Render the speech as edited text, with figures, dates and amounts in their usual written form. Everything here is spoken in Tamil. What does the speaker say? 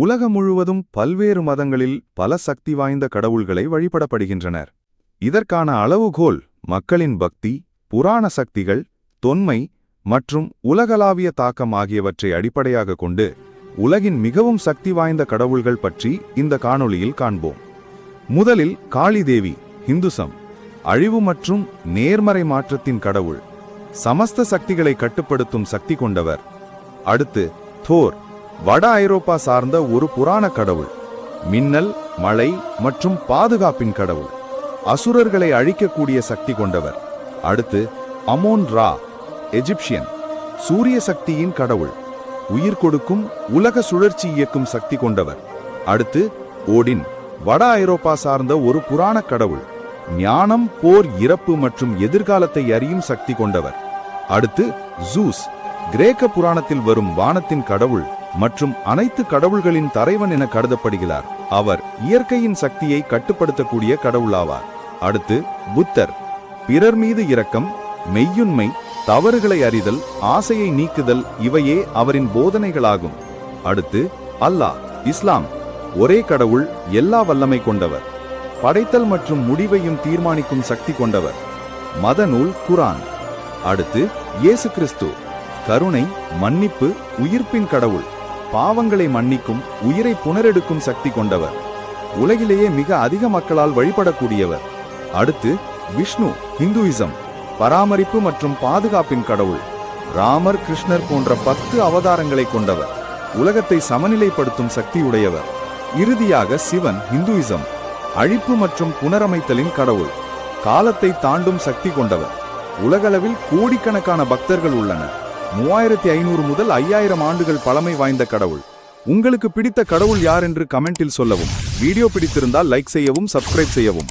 உலகம் முழுவதும் பல்வேறு மதங்களில் பல சக்தி வாய்ந்த கடவுள்களை வழிபடப்படுகின்றனர். இதற்கான அளவுகோல் மக்களின் பக்தி, புராண சக்திகள், தொன்மை மற்றும் உலகளாவிய தாக்கம் ஆகியவற்றை அடிப்படையாக கொண்டு உலகின் மிகவும் சக்தி வாய்ந்த கடவுள்கள் பற்றி இந்த காணொளியில் காண்போம். முதலில் காளி தேவி, ஹிந்துசம், அழிவு மற்றும் நேர்மறை மாற்றத்தின் கடவுள், சமஸ்த சக்திகளை கட்டுப்படுத்தும் சக்தி கொண்டவர். அடுத்து தோர், வட ஐரோப்பா சார்ந்த ஒரு புராண கடவுள், மின்னல், மழை மற்றும் பாதுகாப்பின் கடவுள், அசுரர்களை அழிக்கக்கூடிய சக்தி கொண்டவர். அடுத்து அமோன் ரா, எஜிப்சியன், சூரிய சக்தியின் கடவுள், உயிர் கொடுக்கும் உலக சுழற்சி இயக்கும் சக்தி கொண்டவர். அடுத்து ஓடின், வட ஐரோப்பா சார்ந்த ஒரு புராண கடவுள், ஞானம், போர், இறப்பு மற்றும் எதிர்காலத்தை அறியும் சக்தி கொண்டவர். அடுத்து ஜூஸ், கிரேக்க புராணத்தில் வரும் வானத்தின் கடவுள் மற்றும் அனைத்து கடவுள்களின் தலைவன் என கருதப்படுகிறார். அவர் இயற்கையின் சக்தியை கட்டுப்படுத்தக்கூடிய கடவுளாவார். அடுத்து புத்தர், பிறர் மீது இரக்கம், மெய்யுண்மை, தவறுகளை அறிதல், ஆசையை நீக்குதல் இவையே அவரின் போதனைகளாகும். அடுத்து அல்லாஹ், இஸ்லாம், ஒரே கடவுள், எல்லா வல்லமை கொண்டவர், படைத்தல் மற்றும் முடிவையும் தீர்மானிக்கும் சக்தி கொண்டவர். மத நூல் குரான். அடுத்து இயேசு கிறிஸ்து, கருணை, மன்னிப்பு, உயிர்ப்பின் கடவுள், பாவங்களை மன்னிக்கும், உயிரை புனரெடுக்கும் சக்தி கொண்டவர், உலகிலேயே மிக அதிக மக்களால் வழிபடக்கூடியவர். அடுத்து விஷ்ணு, ஹிந்துயிசம், பராமரிப்பு மற்றும் பாதுகாப்பின் கடவுள், ராமர், கிருஷ்ணர் போன்ற 10 அவதாரங்களை கொண்டவர், உலகத்தை சமநிலைப்படுத்தும் சக்தியுடையவர். இறுதியாக சிவன், ஹிந்துயிசம், அழிப்பு மற்றும் புனரமைத்தலின் கடவுள், காலத்தை தாண்டும் சக்தி கொண்டவர். உலகளவில் கோடிக்கணக்கான பக்தர்கள் உள்ளனர். 3500 முதல் 5000 ஆண்டுகள் பழமை வாய்ந்த கடவுள். உங்களுக்கு பிடித்த கடவுள் யார் என்று கமெண்டில் சொல்லவும். வீடியோ பிடித்திருந்தால் லைக் செய்யவும், சப்ஸ்கிரைப் செய்யவும்.